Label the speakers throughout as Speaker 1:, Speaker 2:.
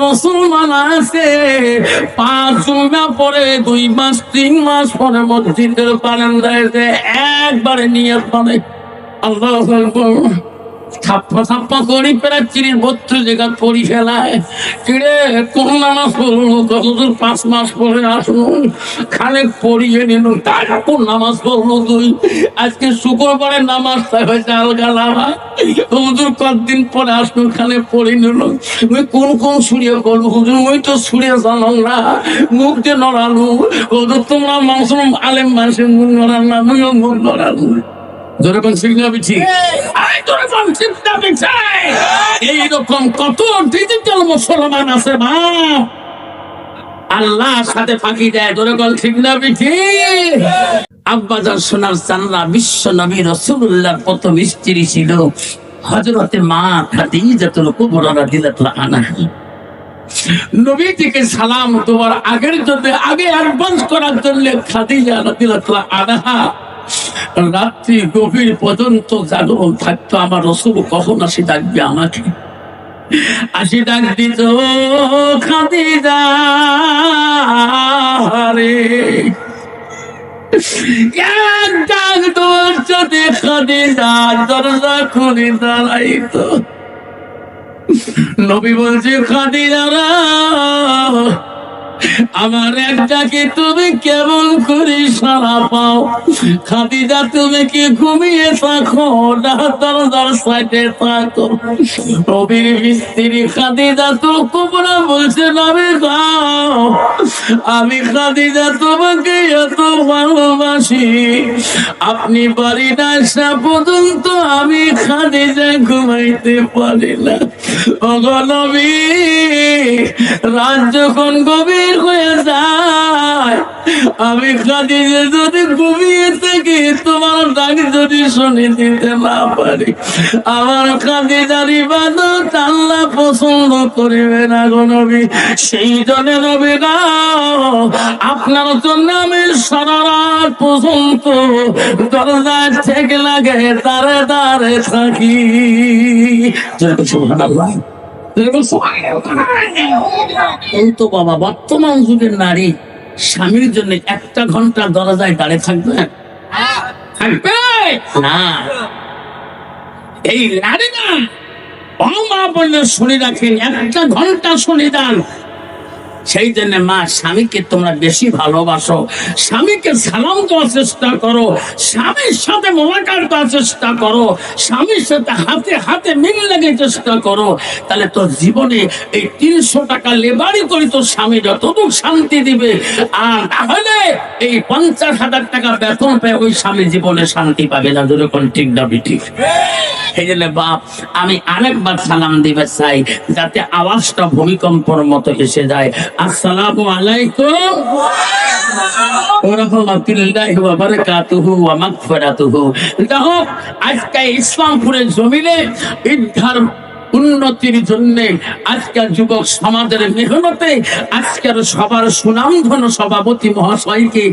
Speaker 1: মুসলমান আছে 5 জুমা পরে 2 মাস 3 মাস পরে মসজিদের বারান্দায় যে একবারে নিয়ত করে আল্লাহু আকবার ছাপ্পা ছাপ্পা করি প্রায় 30-32 জায়গা পড়ি ফেলায় কিরে কোন নামাজ পড়লো কতদূর 5 মাস পরে আসুন খানে পড়িয়ে নিল টাকা কোন নামাজ পড়লো তুই আজকে শুক্রবারে নামাজটা হয়েছে আলগা লাভা হুজুর কতদিন পরে আসুন খানে পড়ি নিল ওই কোন কোন সুরিয়ে করবো হুজুর ওই তো সুরিয়ে জানো না মুখ দিয়ে নড়ালু হুজুর তোমরা মাংস আলেম মানুষের মুখ নড়াল না আমিও মুখ নড়ালু এইরকম কত ডিজিটাল মুসলমান আছে মা আল্লাহর সাথে ফাঁকি দেয় দরকার ঠিক না বিঠি আব্বাজান সোনার চান্না বিশ্ব নবী রাসূলুল্লাহর প্রথম স্ত্রী ছিল হযরতে মা খাদিজাতুল কুবরা রাদিয়াল্লাহু আনহা নবীজিকে সালাম দেওয়ার আগের জন্য আগে অ্যাডভান্স করার জন্য খাদিজা রাদিয়াল্লাহু আনহা রাত্রি গভীর পর্যন্ত জাগরণ থাকতো আমার রাসূল কখন আসি ডাকবে আমাকে আসি ডাক দিত খাদিজা রে এক ডাক তোর যদি খাদিজা দরজা খুলে দাঁড়াইতো নবী বলছে খাদিজা আমার একটাকে তুমি কেমন করে সারা পাও খাদিজা তুমি কি ঘুমিয়ে থাকো না দরজার সাইডে থাকো নবীর স্ত্রী খাদিজা তো কুবরা বলছে নবী গাও আমি খাদিজা তোমাকে এত ভালোবাসি আপনি বাড়ি না আসা পর্যন্ত আমি খাদিজা ঘুমাইতে পারি না ওগো নবী রাত যখন গভীর হয়ে যায় আমি খাদিজা যদি ঘুমিয়ে থাকি তোমার ডাক যদি শুনে দিতে না পারি আমার খাদিজার ইবাদত আল্লাহ পছন্দ করবে না গো নবী সেই জন্য নবী না আপনার জন্য আমি সারা রাত পর্যন্ত দরজায় থেকে লাগে দাঁড়ে দাঁড়ে থাকি সুবহানাল্লাহ কিন্তু বাবা বর্তমান যুগের নারী স্বামীর জন্য 1 ঘন্টা দরজায় দাঁড়িয়ে থাকবে থাকবে না এই নারী না মা বললে শুনে রাখেন 1 ঘন্টা শুনে যান সেই জন্য মা স্বামীকে তোমরা বেশি ভালোবাসো স্বামীকে সালাম দেওয়ার চেষ্টা করো স্বামীর সাথে মোলাকাত করার চেষ্টা করো স্বামীর সাথে হাতে হাতে মিল লাগার চেষ্টা করো তাহলে তোর জীবনে এই 300 টাকা লেবারি করে তোর স্বামী যতটুকু শান্তি দিবে আর তাহলে এই 50,000 টাকা বেতন পেয়ে ওই স্বামী জীবনে শান্তি পাবে না যেরকম ঠিক না ঠিক এই জন্য বাপ আমি আরেকবার সালাম দিবে চাই যাতে আওয়াজটা ভূমিকম্পর মতো এসে যায় আসসালামু আলাইকুম ওয়া রাহমাতুল্লাহি ওয়া বারাকাতুহু ওয়া মাগফিরাতুহু দেখো আজকে ইসলামপুরের জমিনে ইদ্ধার উন্নতির জন্য আজকের যুবক সমাজের মেহনতে আজকের সবার সুনামধন্য সভাপতি মহাশয়কে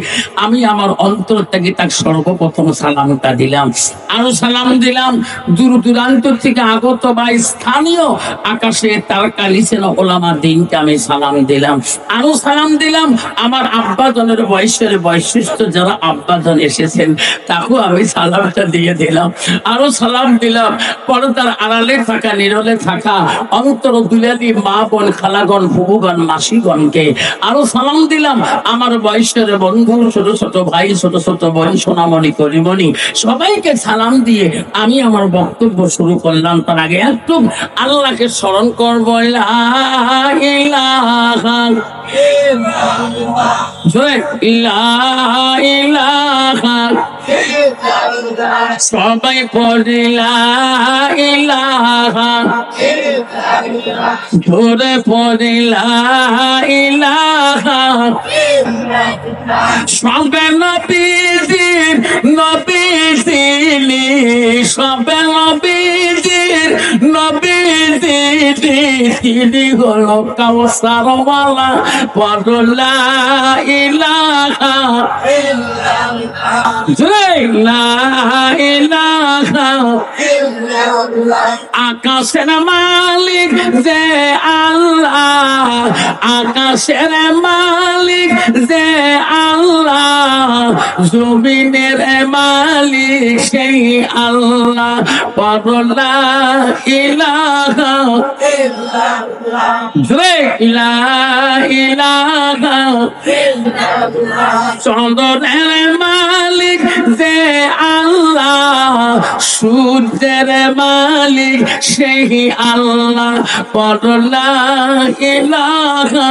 Speaker 1: আমি আমার অন্তর থেকে তার সর্বপ্রথম সালামটা দিলাম আরো সালাম দিলাম দূর দূরান্ত থেকে আগত বা স্থানীয় আকাশে তারকা লিখেন ওলামা দিনকে আমি সালাম দিলাম আরো সালাম দিলাম আমার আব্বাজনের বয়সের বৈশিষ্ট্য যারা আব্বাজন এসেছেন তাকেও আমি সালামটা দিয়ে দিলাম আরো সালাম দিলাম পর্দার আড়ালে থাকা নীরবে থাকা অন্তর দুলালি মা বোন খালাগণ ফুবুগণ মাসিগণকে আরো সালাম দিলাম আমার বয়সের বন্ধু ছোট ছোট ভাই ছোট ছোট বোন সোনামণি করিমণি সবাইকে সালাম দিয়ে আমি আমার বক্তব্য শুরু করলাম তার আগে একটু আল্লাহকে স্মরণ করবো সবাই পড়িলা ইলাহা ধরে পড়িলা ইলাহা সবে নবীজির নবীজিলি সবে নবীজির নবীজিলি হলো কাউসারওয়ালা পড়লা ইলাহা আকাশের মালিক যে আল্লাহ আকাশের মালিক যে আল্লাহ, জমিনের মালিক সেই আল্লাহ। পড়লা ইলাহা ইলাহা চন্দ্রের মালিক যে আল্লাহ, সূর্যের মালিক সেই আল্লাহ। পড়লা ইলাহা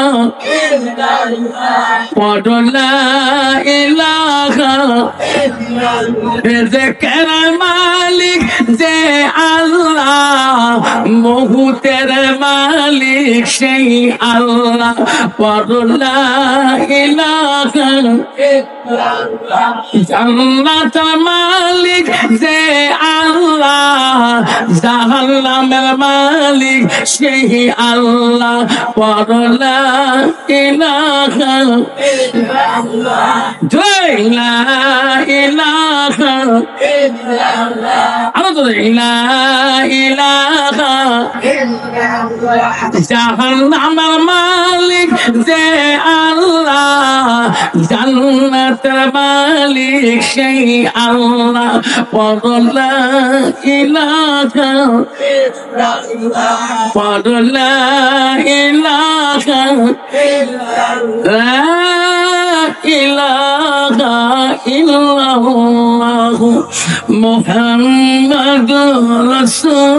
Speaker 1: পড়লা ইলাহা রিজকের মালিক যে আল্লাহ, মহুতের মালিক সেই আল্লাহ। পড়লা ইলাহা জান্নাতের মালিক যে আল্লাহ, জাহান্নামের মালিক সেই আল্লাহ। পড়লা ইলাহা লা ইলাহা লা ইলাহা জাহান্নামের মালিক যে আল্লাহ, জান্নাতের মালিক সেই আল্লাহ। পড়লা ইলাহা পড়লা ইলাহা লা ইলাহা ইল্লাল্লাহ মুহাম্মাদুর রাসূলুল্লাহ।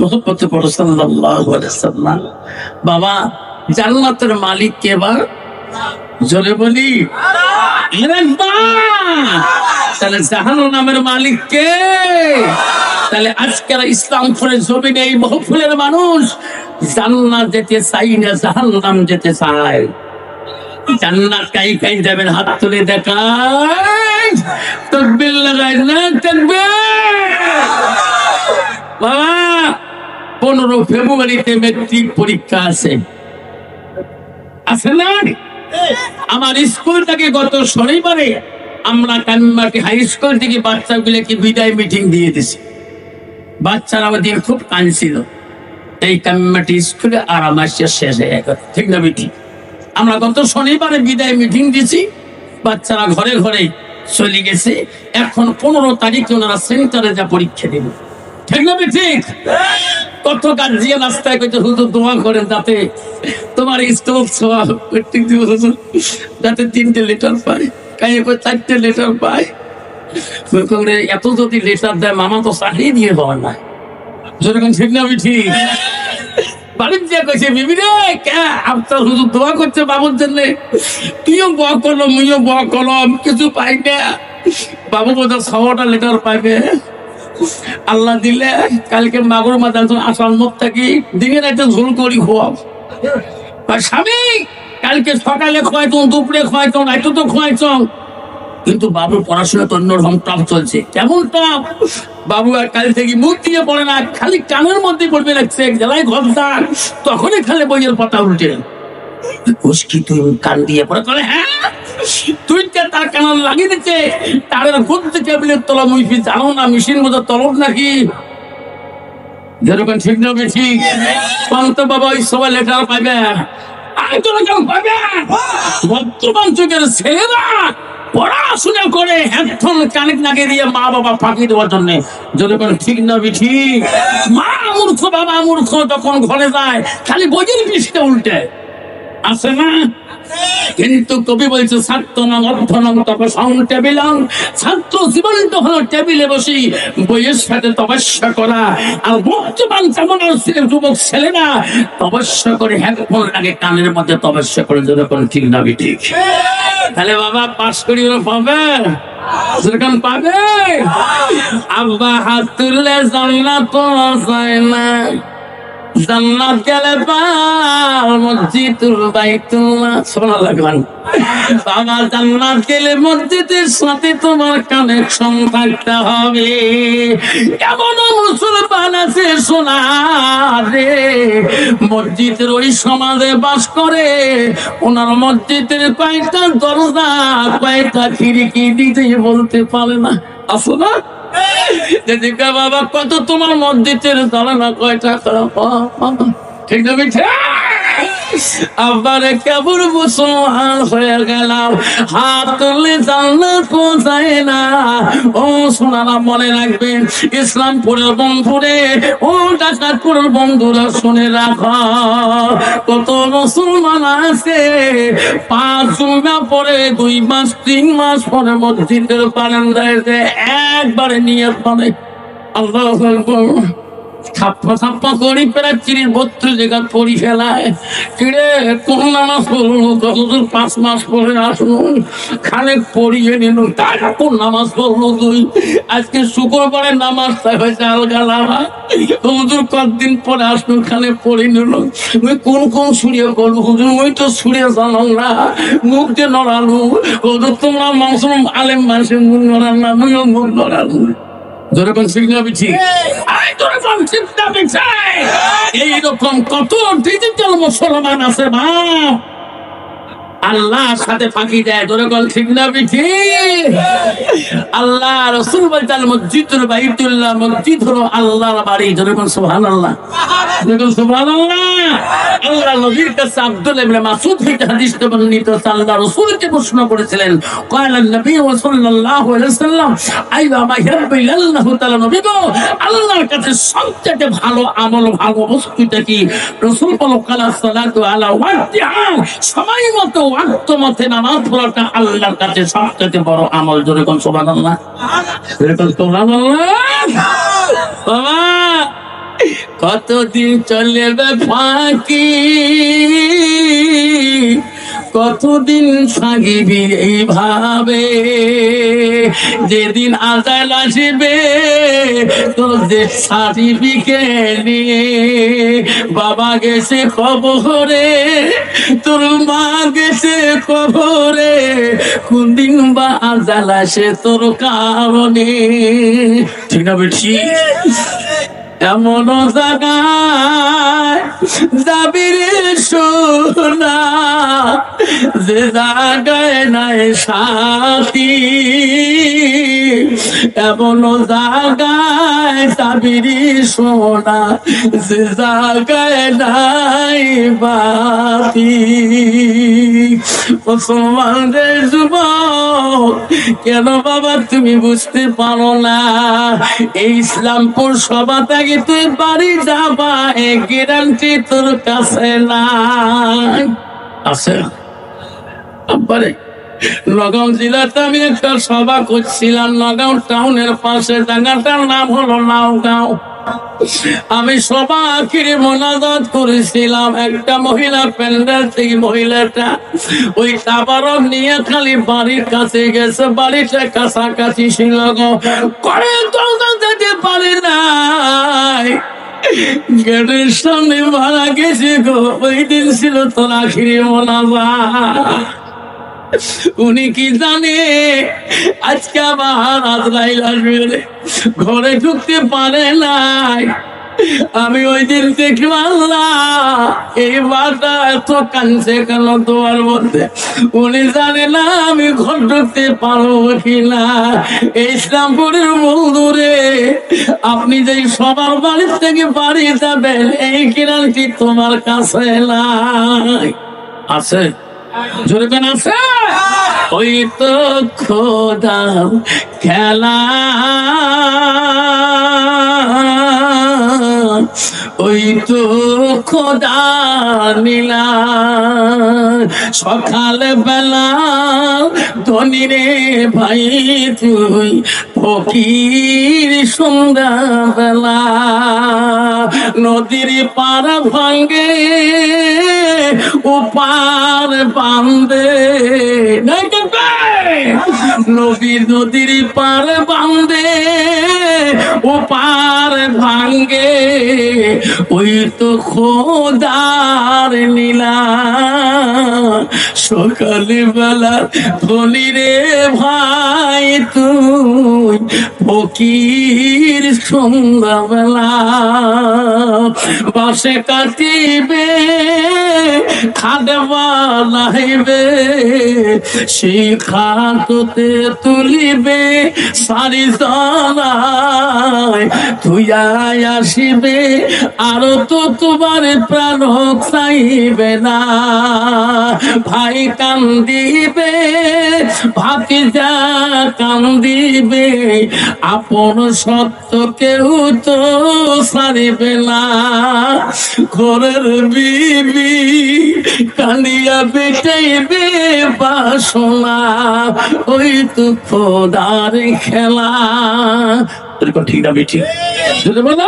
Speaker 1: মুহাম্মদ সাল্লাল্লাহু আলাইহি ওয়াসাল্লাম। বাবা, জান্নাতের মালিক কে? এবার জোরে বলি তাহলে জাহান্নামের মালিক কে? তাহলে আজকের ইসলামপুরের জমিনে এই মহফিলের মানুষ জান্নাত যেতে চাই না, জাহান্নাম যেতে চায়। জান্নাত কাই কাই যাবেন? হাত তুলে দেখায়, তাকবীর লাগাই না, তাকবীর। বাবা, 15 ফেব্রুয়ারিতে মেট্রিক পরীক্ষা আছে না? আমার স্কুল থেকে গত শনিবারে আমরা কান্নাটি হাই স্কুল থেকে বাচ্চাগুলোকে বিদায় মিটিং দিয়ে দিছি। বাচ্চারা আমাদের খুব কাঁদছিল। এই কান্নাটি স্কুলে আর আমার শেষ হয়ে গেল, ঠিক না বেটি? আমরা গত শনিবারে বিদায় মিটিং দিছি, বাচ্চারা ঘরে ঘরে চলে গেছে। এখন 15 তারিখে ওনারা সেন্টারে যা পরীক্ষা দেবে, ঠিক না বেটি? কত গার্জিয়া রাস্তায় কইতে হুজুর দোয়া করেন যাতে তোমার স্কুল মেট্রিক দিব হুজুর, যাতে 3টে লেটার পাই, কাই 4টে লেটার পাই। এত যদি লেটার দেয় মামা তো চাকরি দিয়ে পাওয়ার না, যেরকম ঠিক না বেটি? বাড়ির যে কইছে বিবি রে কে আপনার হুজুর দোয়া করছে বাবুর জন্য, তুইও দোয়া করলো মুইও দোয়া করলাম, কিছু পাই না। বাবু বোধহয় 6টা লেটার পাইবে। আল্লাহ দিলে কালকে মাগুর মাথা আসার মত থাকি দিনের একটা ঝোল করি খোয়াব। স্বামী কালকে সকালে খোয়াইতো, দুপুরে খোয়াইতো, রাইতো তো খোয়াইতো। কিন্তু বাবুর পড়াশোনা তো অন্যরকম টপ চলছে। কেমন টপ? বাবু আর কাল থেকে মুখ দিয়ে পড়ে না, খালি কানের মধ্যে পড়বে লাগছে। এক জেলায় ঘরদার, তখনই খালি বইয়ের পাতা উল্টে তুই কান দিয়ে পড়ে তোলে। হ্যাঁ, তুই তার কান লাগিয়ে দিচ্ছে। তারের গদ্যে টেবিলের তলা মুইফি জানো না মেশিন মতো তলব নাকি? যেরকম ঠিক না বেশি পান্ত বাবা ওই সবাই লেটার পাইবে, বর্তমান যুগের ছেলেরা পড়াশোনা করে হেডফোন কানেক্ট লাগিয়ে দিয়ে মা বাবা ফাঁকি দেওয়ার জন্য। যেরকম ঠিক না বেঠি? মা মূর্খ বাবা মূর্খ, যখন ঘরে যায় খালি বইয়ের পৃষ্ঠে উল্টে আছে না? কিন্তু কবি বলছে ছাত্র নং অর্থনং তপসং টেবিলং, ছাত্র জীবনটা হলো টেবিলে বসি বইয়ের সাথে তপস্যা করা। আর বর্তমান যেমন যুবক ছেলেরা তপস্যা করে হেডফোন লাগে কানের মধ্যে তপস্যা করে। যেরকম ঠিক না বেঠি? তাহলে বাবা পাস করি ওরা পাবে, যেরকম পাবে। আব্বা হাত তুললে জান্নাত যায় না, জান্নাত গেলে পার মসজিদুল বাইতুল্লাহ। শোনা লাগলাম বাবা, জান্নাত গেলে মসজিদের সাথে তোমার কানেকশন থাকতে হবে। এমন মুসলমান আছে শোনা রে, মসজিদের ওই সমাজে বাস করে, ওনার মসজিদের কয়েকটা দরজা কয়েকটা খিড়কি দিতে বলতে পারে না। আসো না বাবা, কত তোমার মসজিদের দরজা কয়টা? ঠিক না বেঠে? আবার কেবল মুসলমান হয়ে গেলাম, হাত তুললে জান্নাত পৌঁছায় না। ও সোনারা মনে রাখবেন, ইসলামপুরের বন্ধুরে, ও ডাকাতপুরের বন্ধুরা শুনে রাখো, কত মুসলমান আছে 5 জুমা পরে 2 মাস 3 মাস পরে মসজিদের বারান্দায় একবারে নিয়ে পড়ে আল্লাহু আকবার, ছাপ্পা ছাপ্পা করি প্রায় 30-32 জায়গা পড়ি ফেলায়। কিরে কোন নামাজ পড়লো? 5 মাস পরে আসুন, খানিক পড়িয়ে নিল, তার কোন নামাজ পড়লো তুই? আজকে শুক্রবারের নামাজটা হয়েছে আলগালামা, হুজুর কতদিন পরে আসুন, খানে পড়ে নিল। তুই কোন কোন সুরিয়ে করবো হুজুর? ওই তো সুরিয়ে জানো না, মুখ দিয়ে নড়ালু হুজুর, তোমরা মাংসুম আলেম মানুষের মুখ নড়াল না, আমিও মুখ নড়ালু। এইরকম কত ডিজিটাল মুসলমান আছে মা, আল্লাহর সাথে ফাঁকি দেয়। দরকার ঠিক না বিঠি? আল্লাহ রাসূল বলেন মসজিদুল বাইতুল্লাহ, মসজিদ হলো আল্লাহর বাড়ি। দরকার সুবহানাল্লাহ, দরকার সুবহানাল্লাহ। আল্লাহ নবীর কাছে আব্দুল্লাহ ইবনে মাসউদ থেকে হাদিসটা বর্ণিত, আল্লাহ রাসূলকে প্রশ্ন করেছিলেন, ক্বালা নবী সাল্লাল্লাহু আলাইহি ওয়াসাল্লাম আইয়া মা ইয়ারবিল্লাহু তাআলা, নবী গো আল্লাহর কাছে সবচেয়ে ভালো আমল, ভালো বস্তুটা কি? রাসূল বলেন কালা সালাতু আলা ওয়াক্তিহা, সময় মতো ওয়াক্ত মতে নামাজ পড়াটা আল্লাহর কাছে সবচেয়ে বড় আমল। জোরে কোন সুবহানাল্লাহ, জোরে কোন সুবহানাল্লাহ। বাবা কতদিন চলবে ফাঁকি, কতদিন থাকিবি এইভাবে, যেদিন আজাল আসবে তোর যে সার্টিফিকেট নিয়ে, বাবা গেছে কবরে, তোর মা গেছে কবরে, কোন দিন বা আজাল আসে তোর কারণে। ঠিক না বেশি? এমন জায়গায় যাবি রে সোনা, যে জায়গায় নাই সাথী, এমন জায়গায় যাবি রে সোনা, যে জায়গায় নাই বাতি। মুসলমানদের যুবক, কেন বাবা তুমি বুঝতে পারো না? এই ইসলামপুর সভা থেকে তুই বাড়ি যাবা, এই গ্যারান্টি তোর কাছে নাই। আছে আব্বারে, নগাঁও জেলাতে আমি একটা সভা করছিলাম, নগাঁও টাউনের পাশে, জায়গাটার নাম হলো নাওগাঁও। আমি সভা আখিরে মোনাজাত করেছিলাম, একটা মহিলা প্যান্ডেল থেকে, মহিলাটা ওই তাবারক নিয়ে খালি বাড়ির কাছে গেছে, বাড়িটা কাছাকাছি ছিল গো, করে দৌড়া যেতে পারে নাই, গেটের সামনে মারা গেছে গো। ওই দিন ছিল তোর আখিরে মোনাজাত। উনি কি জানে আজকে আবার আজরাইল আসবে, ঘরে ঢুকতে পারে নাই। আমি ওই দিন দেখলাম আল্লাহ এই বারটা এত কাঁদছে কেন তোমার মধ্যে, উনি জানে না আমি ঘর ঢুকতে পারবো কিনা। এই ইসলামপুরের বন্ধুরে, আপনি যে সবার বাড়ির থেকে বাড়ি যাবেন এই গ্যারান্টি তোমার কাছে নাই। আছে জোরে কেন আছে? ওই তো খোদা খেলা, ওই তো খোদা নীলা, সকাল বেলা ধনী রে ভাই তুই ফকির, সন্ধ্যা বেলা নদীর পার ভাঙ্গে উপার বান্ধে, নদীর পার বান্ধে উপার ভাঙ্গে, ওই তো খোদার নীলা, সকালে বেলা ধনী রে ভাই তুই ফকির, সন্ধ্যা বেলা বাসে কাটিবে খাদে বানাইবে, সেই খাততে তুলিবে সারি জানায় তুই আসিবে আর তো তোমার প্রাণ চাইবে না। ভাই কান্দিবে, ভাতিজা কান্দিবে, আপন সত্য কেউ তো ছাড়িবে না। ঘরের বিবি কান্দিয়া বেটাইবে বাসনা, ওই তো খোদার খেলা। ঠিক না বেটি? যদি বলো